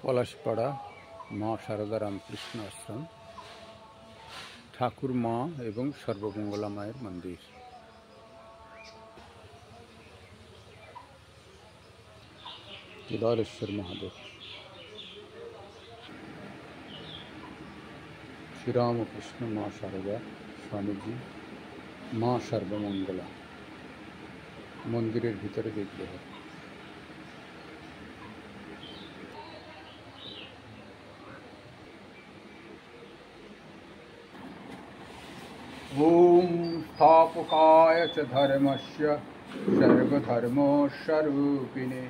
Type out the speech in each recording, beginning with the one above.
পলাশপাড়া মা শারদা রামকৃষ্ণ আশ্রম, ঠাকুর মা এবং সর্বমঙ্গলা মায়ের মন্দির। কেদারেশ্বর মহাদেব, শ্রীরামকৃষ্ণ মা শারদা স্বামীজি, মা সর্বমঙ্গলা মন্দিরের ভিতরে বিগ্রহ। ओम स्थापकाय च धर्मस्य सर्वधर्मस्वरूपिणे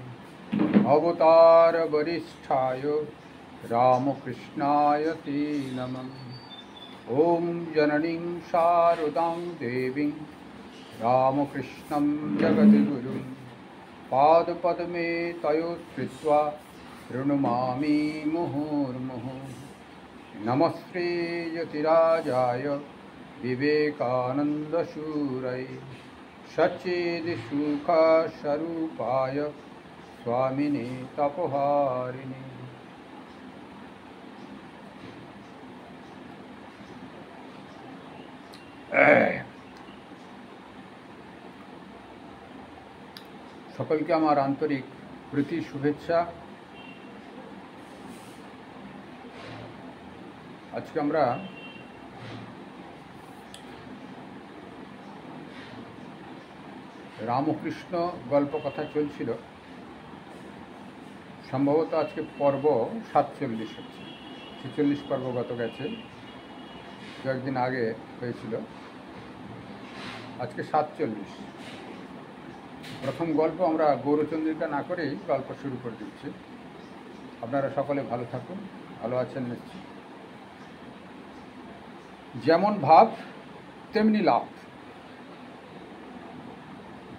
अवतार वरिष्ठाय रामकृष्णाय ते नमः। ओम जननीं शारदां देवीं रामकृष्णं जगद्गुरुं पादपद्मे तयो स्थित्वा प्रणमामि मुहुर्मुहुः। नमस्ते यतिराजाय विवेकानन्दशूरये सच्चिदसुखस्वरूपाय स्वामिने तपोहारिणे। সকলকে আমার আন্তরিক প্রীতি শুভেচ্ছা। আজকে আমরা রামকৃষ্ণ গল্প কথা চলছিল, সম্ভবত আজকে পর্ব 47 হচ্ছে। 46 পর্ব গত গেছে, কয়েকদিন আগে হয়েছিল, আজকে 47। প্রথম গল্প আমরা গৌরচন্দ্রিকা না করেই গল্প শুরু করে দিচ্ছি। আপনারা সকলে ভালো থাকুন, ভালো আছেন নিশ্চয়। যেমন ভাব তেমনি লাভ।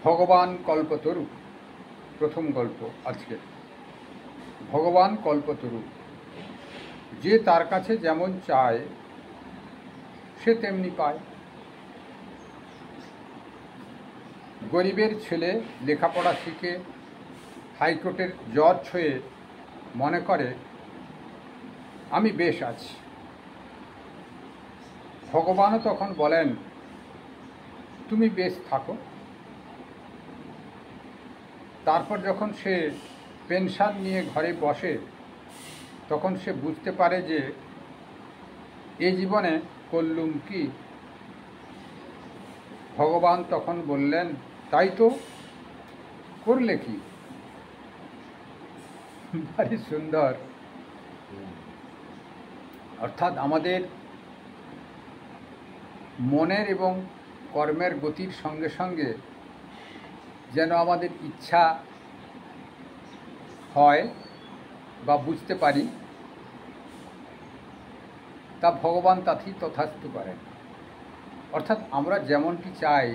ভগবান কল্পতরু, প্রথম গল্প আজকে। ভগবান কল্পতরু, যে তার কাছে যেমন চায় সে তেমনি পায়। গরিবের ছেলে লেখাপড়া শিখে হাইকোর্টের জজ হয়ে মনে করে আমি বেশ আছি। ভগবানও তখন বলেন তুমি বেশ থাকো। তারপর যখন সে পেনশন নিয়ে ঘরে বসে তখন সে বুঝতে পারে যে এ জীবনে করলুম কি। ভগবান তখন বললেন তাই তো, করলে কি। ভারী সুন্দর। অর্থাৎ আমাদের মনের এবং কর্মের গতির সঙ্গে সঙ্গে যেন আমাদের ইচ্ছা হয় বা বুঝতে পারি, তা ভগবান তাতেই তথাস্তু করেন। অর্থাৎ আমরা যেমনটি চাই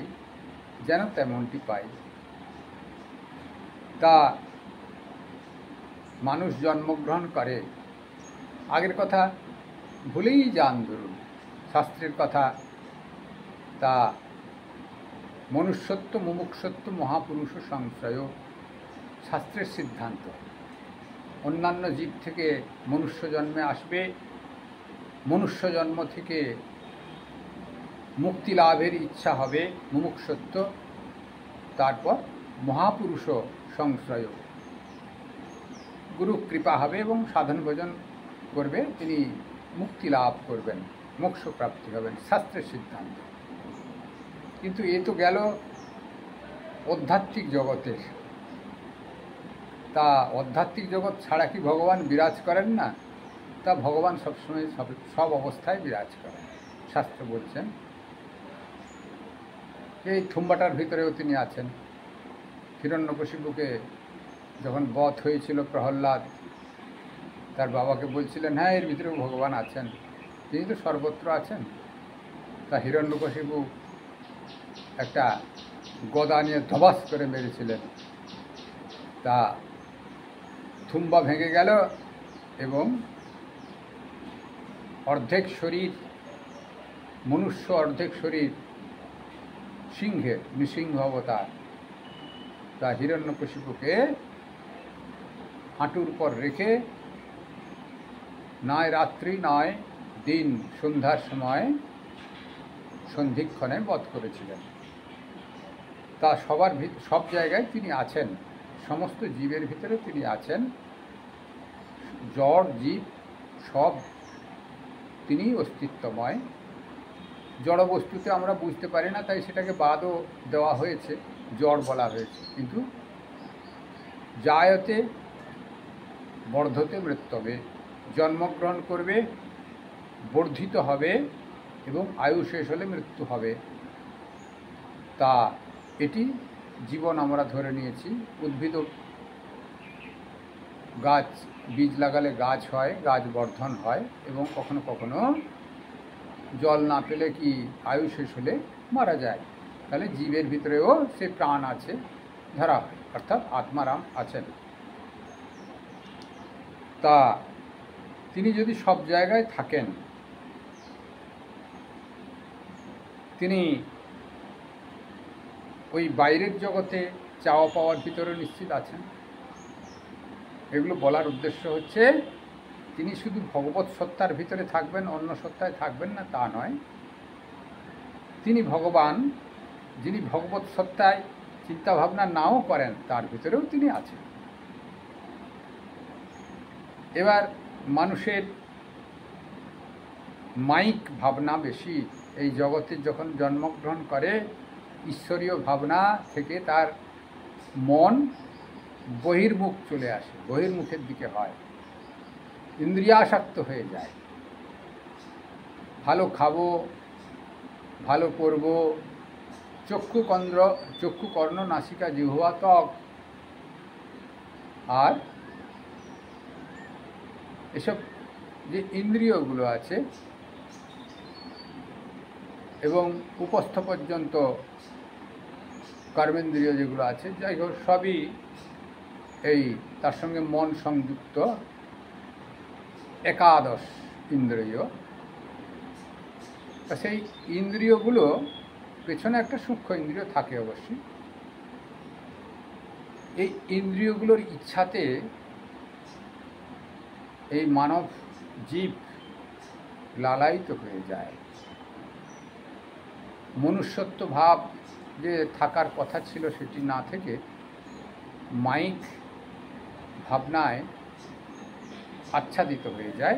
যেন তেমনটি পাই। তা মানুষ জন্মগ্রহণ করে, আগের কথা ভুলেই যান ধরুন, শাস্ত্রের কথা, তা মনুষ্যত্ব মুমুক্ষুত্ব মহাপুরুষ সংশ্রয় শাস্ত্রের সিদ্ধান্ত। অন্যান্য জীব থেকে মনুষ্য জন্মে আসবে, মনুষ্য জন্ম থেকে মুক্তি লাভের ইচ্ছা হবে মুমুক্ষুত্ব, তারপর মহাপুরুষ সংশ্রয়, গুরু কৃপা হবে এবং সাধন ভজন করবে, তিনি মুক্তি লাভ করবেন, মোক্ষ প্রাপ্তি হবেন, শাস্ত্রের সিদ্ধান্ত। কিন্তু এ তো গেল আধ্যাত্মিক জগতের। তা আধ্যাত্মিক জগৎ ছাড়া কি ভগবান বিরাজ করেন না? তা ভগবান সবসময় সব অবস্থায় বিরাজ করেন। শাস্ত্র বলছেন এই থুম্বাটার ভিতরেও তিনি আছেন। হিরণ্যকশিপুকে যখন বধ হয়েছিল প্রহ্লাদ, তার বাবাকে বলছিলেন হ্যাঁ এর ভিতরেও ভগবান আছেন, তিনি তো সর্বত্র আছেন। তা হিরণ্যকশিপু একটা গদা নিয়ে ধবাস করে মেরেছিলেন, তা থুম্বা ভেঙে গেল এবং অর্ধেক শরীর মনুষ্য, অর্ধেক শরীর সিংহের, নৃসিংহ অবতার। তা হিরণ্যকশিপুকে হাঁটুর উপর রেখে নয় রাত্রি নয় দিন সন্ধ্যার সময় সন্ধিক্ষণে বধ করেছিলেন। তা সব জায়গায় তিনি আছেন, সমস্ত জীবের ভিতরে তিনি আছেন। জড় জীব সব তিনি অস্তিত্বময়। জড় বস্তুতে আমরা বুঝতে পারি না, তাই সেটাকে বাদও দেওয়া হয়েছে, জড় বলা হয়েছে। কিন্তু জায়তে বর্ধতে মৃত্যবে, জন্মগ্রহণ করবে, বর্ধিত হবে এবং আয়ু শেষ হলে মৃত্যু হবে। তা এটি জীবন আমরা ধরে নিয়েছি। উদ্ভিদ, গাছ বীজ লাগালে গাছ হয়, গাছ বর্ধন হয় এবং কখনো কখনো জল না পেলে কি আয়ু শেষ হলে মারা যায়। তাহলে জীবের ভিতরেও সে প্রাণ আছে ধরা হয়, অর্থাৎ আত্মারাম আছেন। তা তিনি যদি সব জায়গায় থাকেন, তিনি ওই বাইরের জগতে চাওয়া পাওয়ার ভিতরে নিশ্চিত আছেন। এগুলো বলার উদ্দেশ্য হচ্ছে তিনি শুধু ভগবৎ সত্তার ভিতরে থাকবেন, অন্য সত্তায় থাকবেন না তা নয়। তিনি ভগবান, যিনি ভগবৎ সত্তায় চিন্তাভাবনা নাও করেন তার ভিতরেও তিনি আছেন। এবার মানুষের মাইক ভাবনা বেশি। এই জগতে যখন জন্মগ্রহণ করে ঈশ্বরীয় ভাবনা থেকে তার মন বহির্মুখ চলে আসে, বহির্মুখের দিকে হয়, ইন্দ্রিয়াসক্ত হয়ে যায়। ভালো খাবো, ভালো করব, চক্ষু কর্ণ নাসিকা জিহ্বা ত্বক, আর এসব যে ইন্দ্রিয়গুলো আছে এবং উপস্থ পর্যন্ত কর্মেন্দ্রিয় যেগুলো আছে, যাই হোক সবই এই তার সঙ্গে মন সংযুক্ত একাদশ ইন্দ্রিয়। সেই ইন্দ্রিয়গুলো পেছনে একটা সূক্ষ্ম ইন্দ্রিয় থাকে অবশ্যই। এই ইন্দ্রিয়গুলোর ইচ্ছাতে এই মানব জীব লালায়িত হয়ে যায়। মনুষ্যত্ব ভাব যে থাকার কথা ছিল সেটি না থেকে মাইক ভাবনায় আচ্ছাদিত হয়ে যায়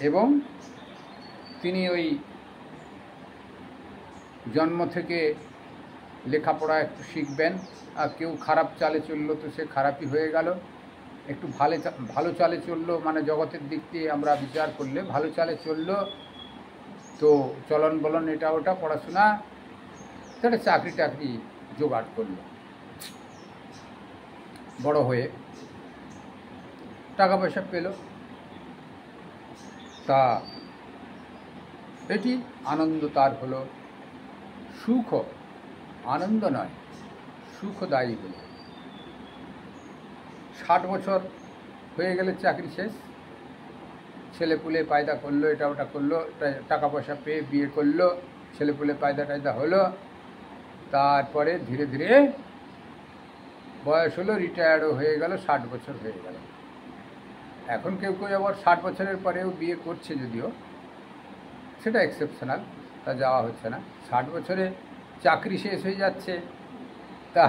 এবং তিনি ওই জন্ম থেকে লেখাপড়া একটু শিখবেন। আর কেউ খারাপ চালে চললো তো সে খারাপই হয়ে গেল, একটু ভালো চালে চললো, মানে জগতের দিক দিয়ে আমরা বিচার করলে ভালো চালে চললো তো চলন বলন এটা ওটা পড়াশোনা, তাহলে চাকরি টাকরি জোগাড় করলো, বড় হয়ে টাকা পয়সা পেল। তা এটি আনন্দ তার হলো, সুখ, আনন্দ নয়, সুখদায়ী হলো। 60 বছর হয়ে গেলে চাকরি শেষ, ছেলেপুলে পায়দা করলো, এটা ওটা করলো, টাকা পয়সা পেয়ে বিয়ে করলো, ছেলেপুলে পায়দা টায়দা হলো, তারপরে ধীরে ধীরে বয়স হলো, রিটায়ার্ডও হয়ে গেল, 60 বছর হয়ে গেল। এখন কেউ কেউ আবার 60 বছরের পরেও বিয়ে করছে, যদিও সেটা এক্সেপশনাল, তা যাওয়া হচ্ছে না। 60 বছরে চাকরি শেষ হয়ে যাচ্ছে, তা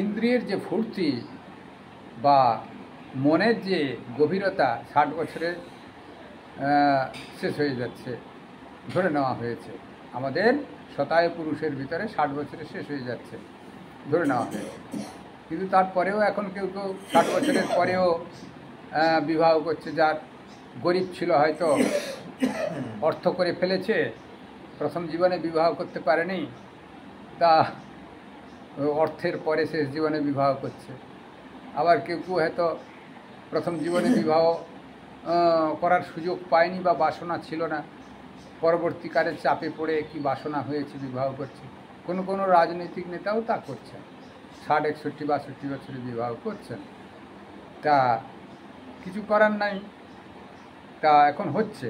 ইন্দ্রিয়ের যে ফুর্তি বা মনের যে গভীরতা 60 বছরে শেষ হয়ে যাচ্ছে, ধরে নেওয়া হয়েছে। আমাদের শতায়ু পুরুষের ভিতরে 60 বছরে শেষ হয়ে যাচ্ছে ধরে নেওয়া হয়েছে। কিন্তু তারপরেও এখন কেউ কেউ 60 বছরের পরেও বিবাহ করছে। যার গরিব ছিল, হয়তো অর্থ করে ফেলেছে, প্রথম জীবনে বিবাহ করতে পারেনি, তা অর্থের পরে শেষ জীবনে বিবাহ করছে। আবার কেউ কেউ হয়তো প্রথম জীবনে বিবাহ করার সুযোগ পায়নি বা বাসনা ছিল না, পরবর্তীকালে চাপে পড়ে কি বাসনা হয়েছে বিবাহ করছে। কোনো কোনো রাজনৈতিক নেতাও তা করছেন, 60, 61, 62 বছরে বিবাহ করছেন। তা কিছু করার নাই, তা এখন হচ্ছে।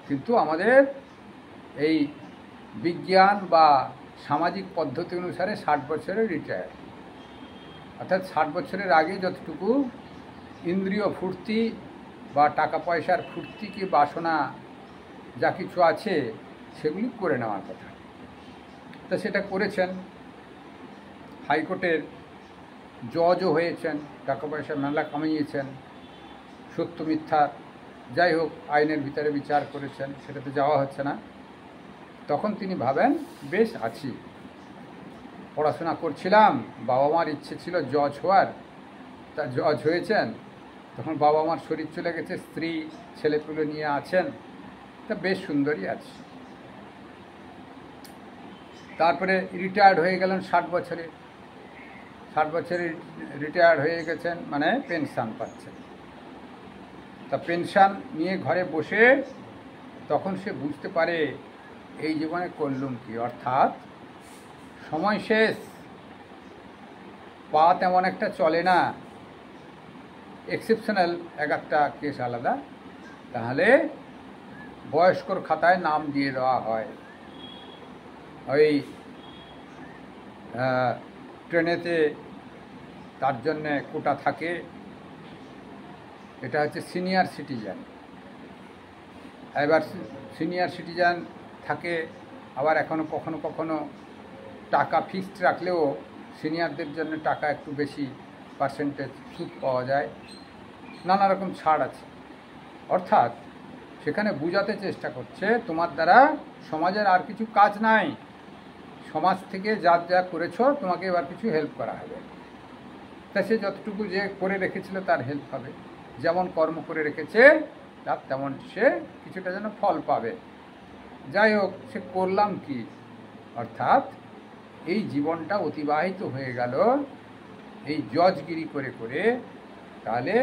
কিন্তু আমাদের এই বিজ্ঞান বা সামাজিক পদ্ধতি অনুসারে 60 বছরে রিটায়ার, অর্থাৎ 60 বছরের আগে যতটুকু ইন্দ্রিয় ফুর্তি বা টাকা পয়সার ফুর্তি কি বাসনা যা কিছু আছে সেগুলি করে নেওয়ার কথা। তা সেটা করেছেন, হাইকোর্টের জজও হয়েছেন, টাকা পয়সা মেলা কামিয়েছেন, সত্য মিথ্যা যাই হোক আইনের ভিতরে বিচার করেছেন, সেটাতে যাওয়া হচ্ছে না। তখন তিনি ভাবেন বেশ আছি, পড়াশোনা করছিলাম, বাবা মার ইচ্ছে ছিল জজ হওয়ার, তা জজ হয়েছেন, তখন বাবা মার শরীর চলে গেছে, স্ত্রী ছেলেপুলে নিয়ে আছেন, তা বেশ সুন্দরই আছে। তারপরে রিটায়ার্ড হয়ে গেলেন 60 বছরে, 60 বছরে রিটায়ার্ড হয়ে গেছেন, মানে পেনশন পাচ্ছেন। তা পেনশন নিয়ে ঘরে বসে তখন সে বুঝতে পারে এই জীবনে করলুম কি, অর্থাৎ সময় শেষ, পা তেমন একটা চলে না, এক্সেপশনাল এক একটা কেস আলাদা, তাহলে বয়স্কর খাতায় নাম দিয়ে দেওয়া হয়। ওই ট্রেনেতে তার জন্যে কোটা থাকে, এটা হচ্ছে সিনিয়র সিটিজেন। এবার সিনিয়র সিটিজেন থাকে, আবার এখনও কখনো কখনো টাকা ফিক্সড রাখলেও সিনিয়রদের জন্য টাকা একটু বেশি পার্সেন্টেজ সুদ পাওয়া যায়, নানা রকম ছাড় আছে। অর্থাৎ সেখানে বোঝাতে চেষ্টা করছে তোমার দ্বারা সমাজের আর কিছু কাজ নাই, সমাজ থেকে যা যা করেছো তোমাকে এবার কিছু হেল্প করা হবে। তা সে যতটুকু যে করে রেখেছিল তার হেল্প হবে, যেমন কর্ম করে রেখেছে তার তেমন সে কিছুটা যেন ফল পাবে। যাই হোক, সে করলাম কি, অর্থাৎ এই জীবনটা অতিবাহিত হয়ে গেল এই জজগিরি করে করে, তাহলে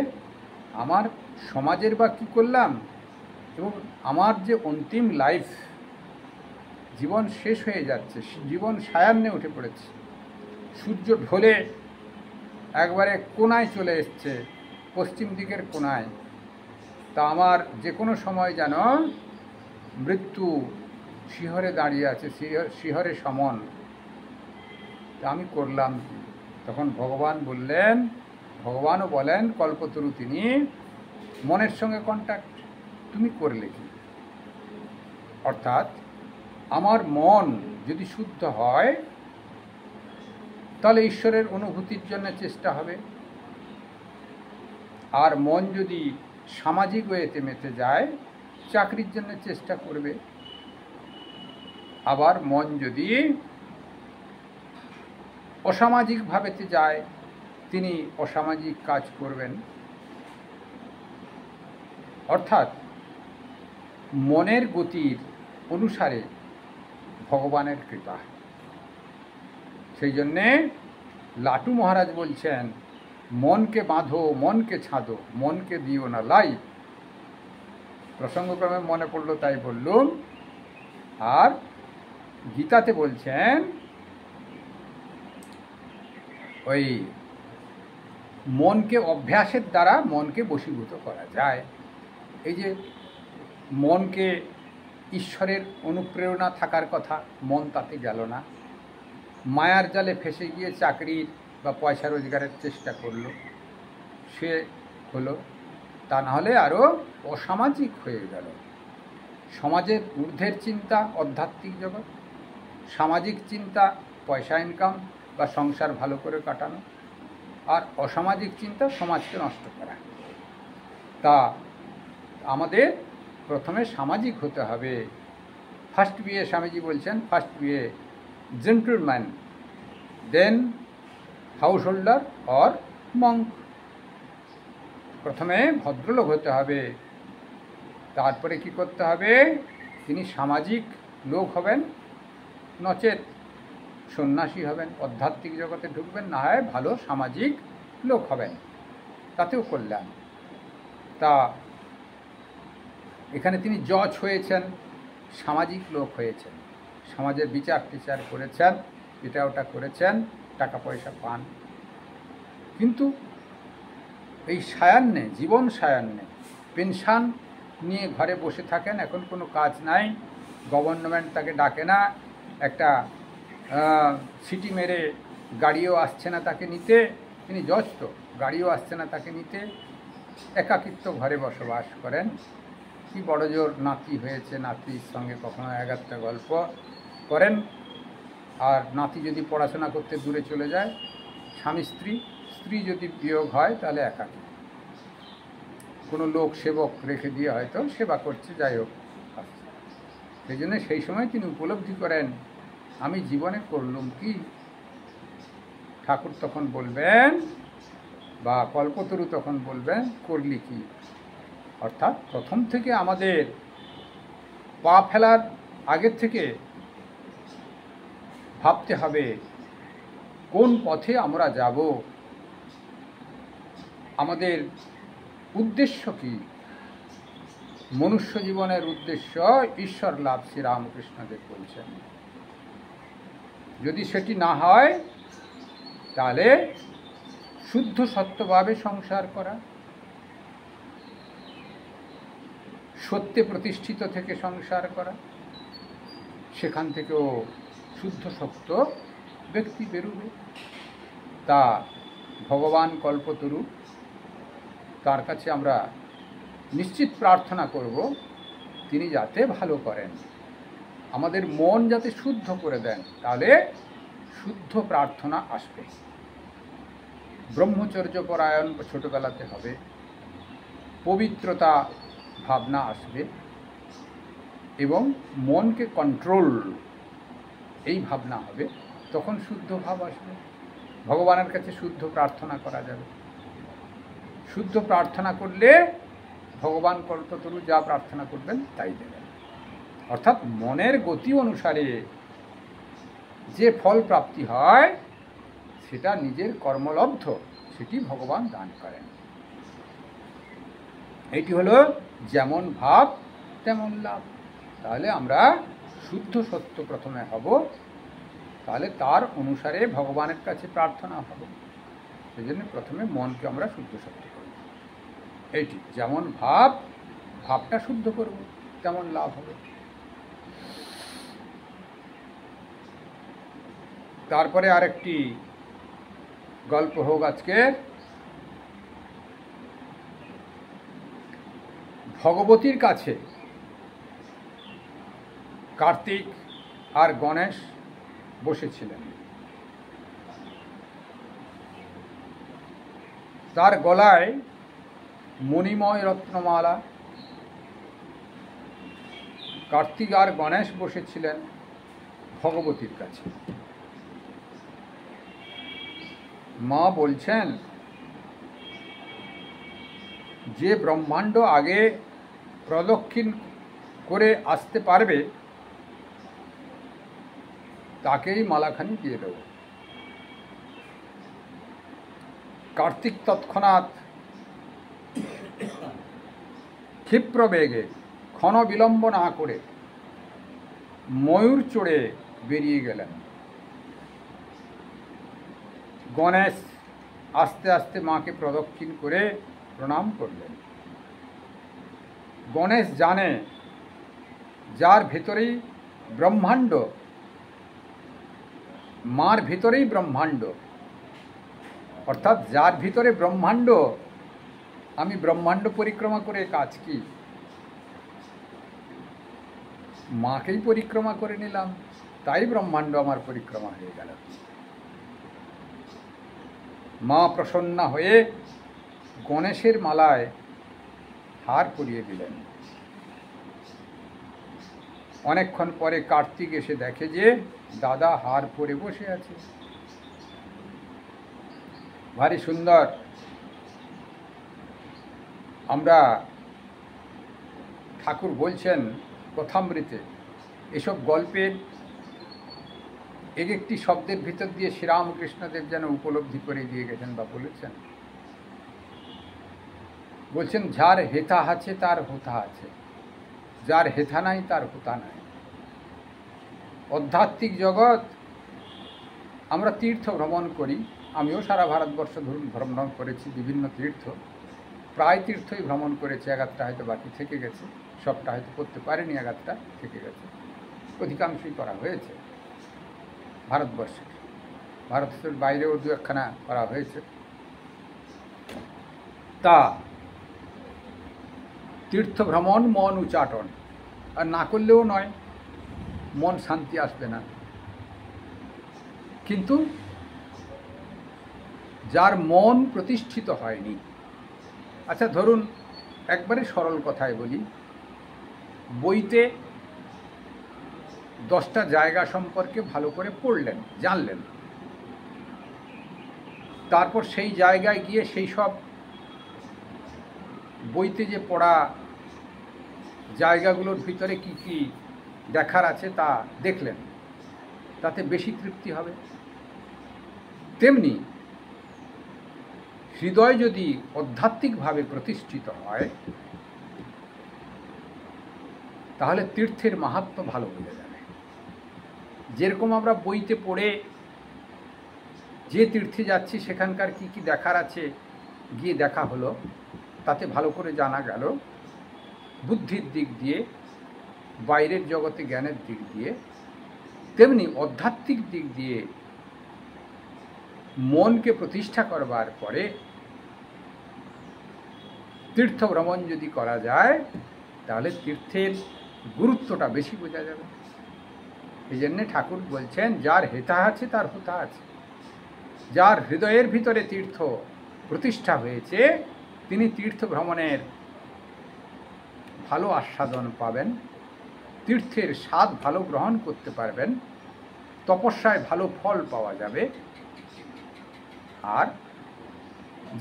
আমার সমাজের বা কী করলাম, এবং আমার যে অন্তিম লাইফ, জীবন শেষ হয়ে যাচ্ছে, জীবন সায়ান্নে উঠে পড়েছে, সূর্য ঢলে একবারে কোনায় চলে এসছে, পশ্চিম দিকের কোনায়, তা আমার যে কোনো সময় যেন মৃত্যু শিহরে দাঁড়িয়ে আছে, শিহরে সমন, তা আমি করলাম কি? তখন ভগবান বললেন, ভগবানও বলেন কল্পতরু তিনি, মনের সঙ্গে কন্ট্যাক্ট, তুমি করলে কি? অর্থাৎ আমার মন যদি শুদ্ধ হয় তাহলে ঈশ্বরের অনুভূতির জন্য চেষ্টা হবে, আর মন যদি সামাজিক ওয়েতে মেতে যায় চাকরির জন্য চেষ্টা করবে, আবার মন যদি অসামাজিক ভাবেতে যায় তিনি অসামাজিক কাজ করবেন। অর্থাৎ মনের গতির অনুসারে ভগবানের কৃপা। সেই জন্যে লাটু মহারাজ বলছেন, মনকে বাঁধো, মনকে ছাঁদো, মনকে দিও না লাই। প্রসঙ্গক্রমে মনে পড়লো তাই বললুম। আর গীতাতে বলছেন ওই মনকে অভ্যাসের দ্বারা মনকে বশীভূত করা যায়। এই যে মনকে ঈশ্বরের অনুপ্রেরণা থাকার কথা, মন তাতে গেল না, মায়ার জালে ফেসে গিয়ে চাকরির বা পয়সা রোজগারের চেষ্টা করলো, সে হলো, তা নাহলে আরও অসামাজিক হয়ে গেল। সমাজের ঊর্ধ্বের চিন্তা আধ্যাত্মিক জগৎ, সামাজিক চিন্তা পয়সা ইনকাম বা সংসার ভালো করে কাটানো, আর অসামাজিক চিন্তা সমাজকে নষ্ট করা। তা আমাদের প্রথমে সামাজিক হতে হবে। ফার্স্ট বিয়ে, স্বামীজি বলছেন first be gentleman, then householder or monk. প্রথমে ভদ্রলোক হতে হবে, তারপরে কি করতে হবে, তিনি সামাজিক লোক হবেন, নচেত সন্ন্যাসী হবেন, আধ্যাত্মিক জগতে ঢুকবেন, না হয় ভালো সামাজিক লোক হবেন, তাতেও কল্যাণ। তা এখানে তিনি জজ হয়েছেন, সামাজিক লোক হয়েছেন, সমাজের বিচার টিচার করেছেন, এটা ওটা করেছেন, টাকা পয়সা পান, কিন্তু এই সায়ান্নে, জীবন সায়ান্নে পেনশন নিয়ে ঘরে বসে থাকেন, এখন কোনো কাজ নাই, গভর্নমেন্ট তাকে ডাকে না, একটা সিটি মেরে গাড়িও আসছে না তাকে নিতে, তিনি জজ তো, গাড়িও আসছে না তাকে নিতে, একাকিত্ব ঘরে বসবাস করেন। কি বড় জোর নাতি হয়েছে, নাতির সঙ্গে কখনো এগারটা গল্প করেন। আর নাতি যদি পড়াশোনা করতে দূরে চলে যায়, স্বামী স্ত্রী যদি বিয়োগ হয় তাহলে একাকী, কোনো লোক সেবক রেখে দিয়ে হয়তো সেবা করছে, যাই হোক। সেই জন্য সেই সময় তিনি উপলব্ধি করেন আমি জীবনে করলুম কি। ঠাকুর তখন বলবেন, বা কল্পতরু তখন বলবেন, করলি কি। অর্থাৎ প্রথম থেকে আমাদের পা ফেলার আগের থেকে ভাবতে হবে কোন পথে আমরা যাব, আমাদের উদ্দেশ্য কি। মনুষ্য জীবনের উদ্দেশ্য ঈশ্বর লাভ, শ্রীরামকৃষ্ণদেব বলছেন। যদি সেটি না হয় তাহলে শুদ্ধ সত্যভাবে সংসার করা, সত্যে প্রতিষ্ঠিত থেকে সংসার করা, সেখান থেকেও শুদ্ধ সত্য ব্যক্তি বেরোবে। তা ভগবান কল্পতরু, তার কাছে আমরা নিশ্চিত প্রার্থনা করব তিনি যাতে ভালো করেন, আমাদের মন যাতে শুদ্ধ করে দেন, তাহলে শুদ্ধ প্রার্থনা আসবে। ব্রহ্মচর্য পরায়ণ ছোটবেলাতে হবে, পবিত্রতা ভাবনা আসবে, এবং মনকে কন্ট্রোল এই ভাবনা হবে, তখন শুদ্ধ ভাব আসবে। ভগবানের কাছে শুদ্ধ প্রার্থনা করা যাবে। শুদ্ধ প্রার্থনা করলে ভগবান কল্পতরু যা প্রার্থনা করবেন তাই দেবেন। অর্থাৎ মনের গতি অনুসারে যে ফল প্রাপ্তি হয় সেটা নিজের কর্মলব্ধ, সেটি ভগবান দান করেন। এটি হলো যেমন ভাব তেমন লাভ। তাহলে আমরা শুদ্ধ সত্য প্রথমে হব, তাহলে তার অনুসারে ভগবানের কাছে প্রার্থনা হবে। সেই জন্য প্রথমে মনকে আমরা শুদ্ধ সত্য করব। এইটি যেমন ভাব, ভাবটা শুদ্ধ করব, তেমন লাভ হবে। তারপরে আরেকটি গল্প হোক আজকে। ভগবতীর কাছে কার্তিক আর গণেশ বসেছিলেন। তার গলায় মণিময় রত্নমালা। কার্তিক আর গণেশ বসেছিলেন ভগবতীর কাছে। মা বলছেন, যে ব্রহ্মাণ্ড আগে প্রদক্ষিণ করে আসতে পারবে তাকেই মালাখানি দিয়ে দেব। কার্তিক তৎক্ষণাৎ ক্ষিপ্র বেগে, ক্ষণ বিলম্ব না করে ময়ূর চড়ে বেরিয়ে গেলেন। গণেশ আস্তে আস্তে মাকে প্রদক্ষিণ করে প্রণাম করলেন। গণেশ জানে যার ভেতরেই ব্রহ্মাণ্ড, মার ভিতরেই ব্রহ্মাণ্ড, অর্থাৎ যার ভিতরে ব্রহ্মাণ্ড, আমি ব্রহ্মাণ্ড পরিক্রমা করে কাজ কি, মাকেই পরিক্রমা করে নিলাম, তাই ব্রহ্মাণ্ড আমার পরিক্রমা হয়ে গেল। মা প্রসন্না হয়ে গণেশের মালায় হার পরিয়ে দিলেন। অনেকক্ষণ পরে কার্তিক এসে দেখে যে দাদা হার পরে বসে আছে। ভারী সুন্দর। আমরা ঠাকুর বলছেন কথামৃতে, এসব গল্পের এক একটি শব্দের ভিতর দিয়ে শ্রীরামকৃষ্ণদেব যেন উপলব্ধি করে দিয়ে গেছেন বা বলেছেন। বলছেন, যার হেথা আছে তার হোথা আছে, যার হেথা নাই তার হোথা নাই। আধ্যাত্মিক জগৎ, আমরা তীর্থ ভ্রমণ করি, আমিও সারা ভারতবর্ষ ধরুন ভ্রমণ করেছি, বিভিন্ন তীর্থ, প্রায় তীর্থই ভ্রমণ করেছি। এগারটা হয়তো বাকি থেকে গেছে, সবটা হয়তো করতে পারিনি, এগারটা থেকে গেছে, অধিকাংশই করা হয়েছে ভারতবর্ষে। ভারতের বাইরেও দু একখানা করা হয়েছে। তা তীর্থ ভ্রমণ মন উচাটন, আর না করলেও নয়, মন শান্তি আসবে না। কিন্তু যার মন প্রতিষ্ঠিত হয়নি, আচ্ছা ধরুন একবারে সরল কথায় বলি, বইতে 10টা জায়গা সম্পর্কে ভালো করে পড়লেন, জানলেন, তারপর সেই জায়গায় গিয়ে সেই সব বইতে যে পড়া জায়গাগুলোর ভিতরে কি কি দেখার আছে তা দেখলেন, তাতে বেশি তৃপ্তি হবে। তেমনি হৃদয় যদি আধ্যাত্মিকভাবে প্রতিষ্ঠিত হয়, তাহলে তীর্থের মাহাত্ম্য ভালো বোঝা যাবে। যেরকম আমরা বইতে পড়ে যে তীর্থে যাচ্ছি সেখানকার কি কি দেখার আছে গিয়ে দেখা হলো, তাতে ভালো করে জানা গেল, বুদ্ধির দিক দিয়ে, বাইরের জগতে জ্ঞানের দিক দিয়ে, তেমনি আধ্যাত্মিক দিক দিয়ে মনকে প্রতিষ্ঠা করবার পরে তীর্থ ভ্রমণ যদি করা যায়, তাহলে তীর্থের গুরুত্বটা বেশি বোঝা যাবে। এই জন্যে ঠাকুর বলছেন, যার হেতা আছে তার হুতা আছে। যার হৃদয়ের ভিতরে তীর্থ প্রতিষ্ঠা হয়েছে, তিনি তীর্থ ভ্রমণের ভালো আস্বাদন পাবেন, তীর্থের স্বাদ ভালো গ্রহণ করতে পারবেন, তপস্যায় ভালো ফল পাওয়া যাবে। আর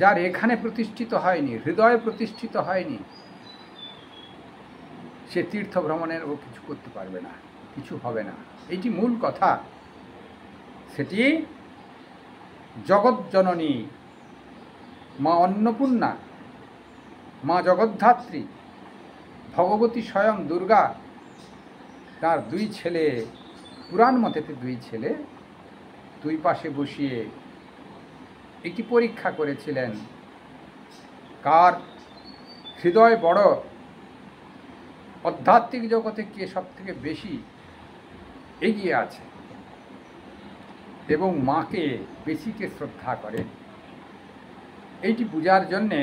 যার এখানে প্রতিষ্ঠিত হয়নি, হৃদয়ে প্রতিষ্ঠিত হয়নি, সে তীর্থ ভ্রমণের ও কিছু করতে পারবে না, কিছু হবে না। এইটি মূল কথা। সেটি জগৎজননী মা অন্নপূর্ণা, মা জগদ্ধাত্রী, ভগবতী স্বয়ং দুর্গা তার 2 ছেলে, পুরাণ মতেতে 2 ছেলে, 2 পাশে বসিয়ে একটি পরীক্ষা করেছিলেন, কার হৃদয় বড়, আধ্যাত্মিক জগতে কে সব থেকে বেশি এগিয়ে আছে এবং মাকে বেশিকে শ্রদ্ধা করে। এইটি বোঝার জন্যে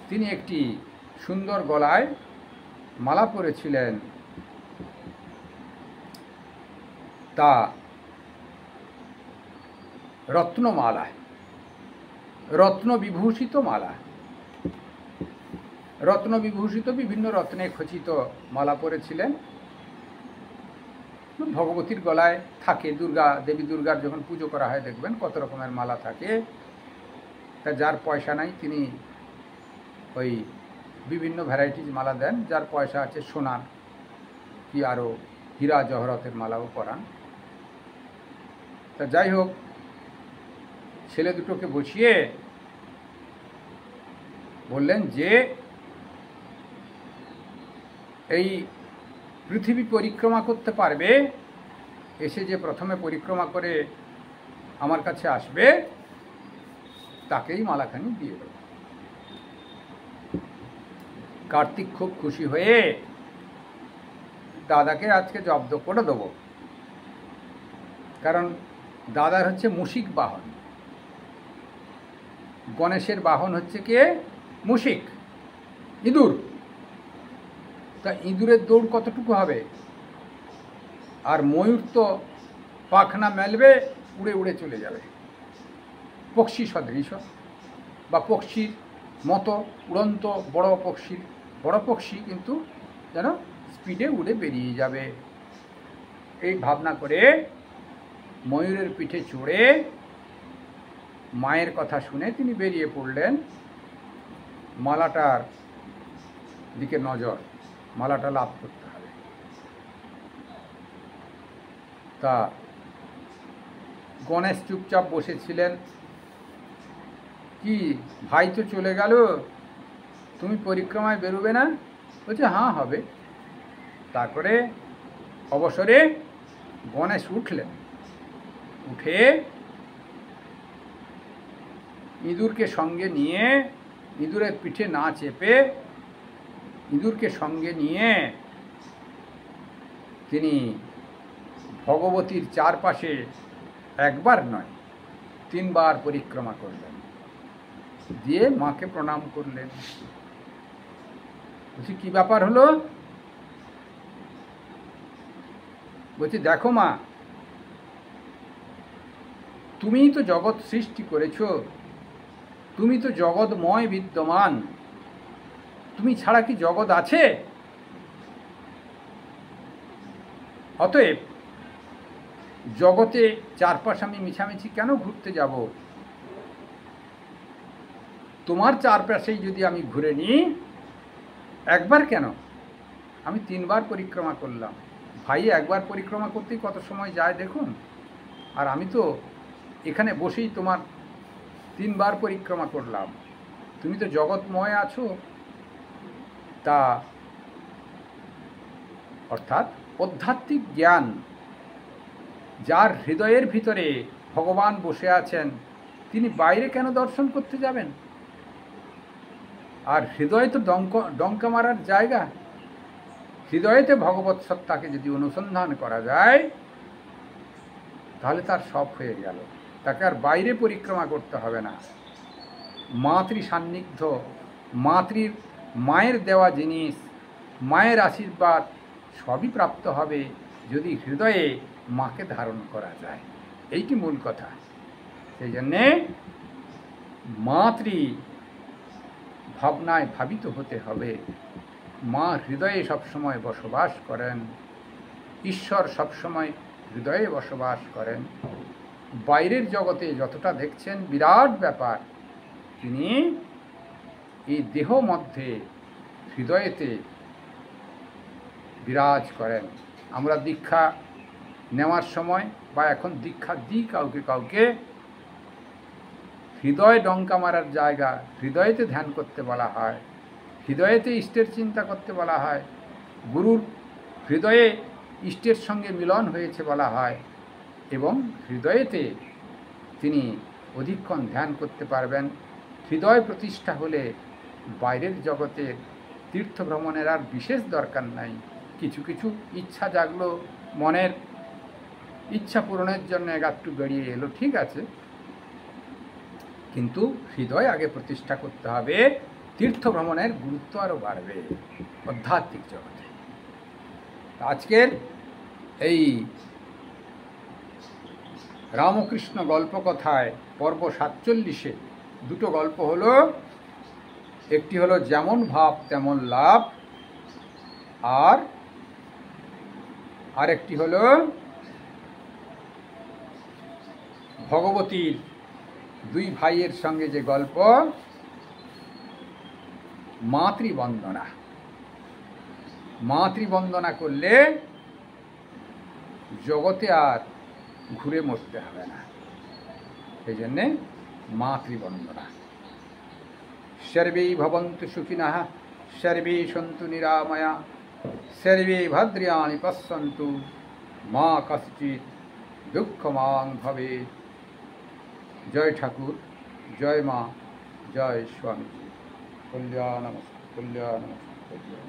তিনি একটি সুন্দর গলায় মালা পরেছিলেন, তা রত্নমালা, রত্ন বিভূষিত মালা, রত্ন বিভূষিত বিভিন্ন রত্নে খচিত মালা পরেছিলেন। ভগবতীর গলায় থাকে, দুর্গা দেবী দুর্গার যখন পুজো করা হয় দেখবেন কত রকমের মালা থাকে। তা যার পয়সা নাই তিনি ওই বিভিন্ন ভ্যারাইটিজ মালা দেন, যার পয়সা আছে সোনার কি আরও হীরা জহরতের মালাও পরান। তা যাই হোক, ছেলে দুটোকে বসিয়ে বললেন যে এই পৃথিবী পরিক্রমা করতে পারবে, এসে যে প্রথমে পরিক্রমা করে আমার কাছে আসবে, তাকেই মালাখানি দিয়ে দেব। কার্তিক খুব খুশি হয়ে দাদাকে আজকে জব্দ করে দেব, কারণ দাদার হচ্ছে মুশিক বাহন, গণেশের বাহন হচ্ছে কে? মুশিক, ইঁদুর। তা ইঁদুরের দৌড় কতটুকু হবে? আর ময়ূর তো পাখনা মেলবে, উড়ে উড়ে চলে যাবে, পক্ষী সদৃশ বা পক্ষীর মতো উড়ন্ত বড় পক্ষী, কিন্তু যেন স্পিডে উড়ে বেরিয়ে যাবে। এই ভাবনা করে ময়ূরের পিঠে চড়ে মায়ের কথা শুনে তিনি বেরিয়ে পড়লেন। মালাটার দিকে নজর, মালাটা লাভ করতে হবে। তা গণেশ চুপচাপ বসেছিলেন। কি ভাই তো চলে গেল, তুমি পরিক্রমায় বেরোবে না? বলছে হ্যাঁ হবে। তারপরে অবসরে গণেশ উঠলেন, উঠে ইঁদুরকে সঙ্গে নিয়ে, ইঁদুরের পিঠে না চেপে ইঁদুরকে সঙ্গে নিয়ে তিনি ভগবতীর চারপাশে একবার নয় 3 বার পরিক্রমা করলেন। দিয়ে মাকে প্রণাম করলেন। বলছি কি ব্যাপার হলো? বলছি দেখো মা, তুমিই তো জগৎ সৃষ্টি করেছ, তুমি তো জগৎময় বিদ্যমান, তুমি ছাড়া কি জগৎ আছে? অতএব জগতে চারপাশ আমি মিছামিছি কেন ঘুরতে যাব? তোমার চারপাশেই যদি আমি ঘুরে নিই, একবার কেন, আমি 3 বার পরিক্রমা করলাম। ভাই একবার পরিক্রমা করতেই কত সময় যায় দেখুন, আর আমি তো এখানে বসেই তোমার 3 বার পরিক্রমা করলাম। তুমি তো জগৎময় আছো। তা অর্থাৎ আধ্যাত্মিক জ্ঞান যার হৃদয়ের ভিতরে ভগবান বসে আছেন, তিনি বাইরে কেন দর্শন করতে যাবেন? আর হৃদয় তো ডঙ্কা মারার জায়গা। হৃদয়েতে ভগবৎ সত্তাকে যদি অনুসন্ধান করা যায়, তাহলে তার সব হয়ে গেল, তাকে আর বাইরে পরিক্রমা করতে হবে না। মাতৃ সান্নিধ্য, মায়ের দেওয়া জিনিস, মায়ের আশীর্বাদ সবই প্রাপ্ত হবে যদি হৃদয়ে মাকে ধারণ করা যায়। এইটি মূল কথা। সেই জন্যে মাতৃ ভাবনায় ভাবিত হতে হবে। মা হৃদয়ে সবসময় বসবাস করেন, ঈশ্বর সবসময় হৃদয়ে বসবাস করেন। বাইরের জগতে যতটা দেখছেন বিরাট ব্যাপার, তিনি এই দেহ মধ্যে হৃদয়েতে বিরাজ করেন। আমরা দীক্ষা নেওয়ার সময় বা এখন দীক্ষা দিই কাউকে কাউকে, হৃদয় ডঙ্কা মারার জায়গা, হৃদয়েতে ধ্যান করতে বলা হয়, হৃদয়েতে ইষ্টের চিন্তা করতে বলা হয়, গুরুর হৃদয়ে ইষ্টের সঙ্গে মিলন হয়েছে বলা হয়, এবং হৃদয়েতে তিনি অধিকক্ষণ ধ্যান করতে পারবেন। হৃদয় প্রতিষ্ঠা হলে বাইরের জগতে তীর্থ ভ্রমণের আর বিশেষ দরকার নাই। কিছু কিছু ইচ্ছা জাগলো, মনের ইচ্ছা পূরণের জন্য একটু বেরিয়ে এলো, ঠিক আছে, কিন্তু হৃদয় আগে প্রতিষ্ঠা করতে হবে। তীর্থ ভ্রমণের গুরুত্ব আরও বাড়বে আধ্যাত্মিক জগতে। আজকের এই রামকৃষ্ণ গল্পকথায় পর্ব 47-এ দুটো গল্প হলো। একটি হলো যেমন ভাব তেমন লাভ, আর আরেকটি হলো ভগবতীর 2 ভাইয়ের সঙ্গে যে গল্প, মাতৃবন্দনা। মাতৃবন্দনা করলে জগতে আর ঘুরে মরতে হবে না, সেই জন্যে মাতৃবন্দনা। সর্বে ভবন্তু সুখিনঃ, সর্বে সন্তু নিরাময়া, সর্বে ভদ্রাণি পশ্যন্তু, মা কশ্চিৎ দুঃখমাং ভবেৎ। জয় ঠাকুর, জয় মা, জয় স্বামীজি। কল্যাণমস্তু, কল্যাণমস্তু, কল্যাণ।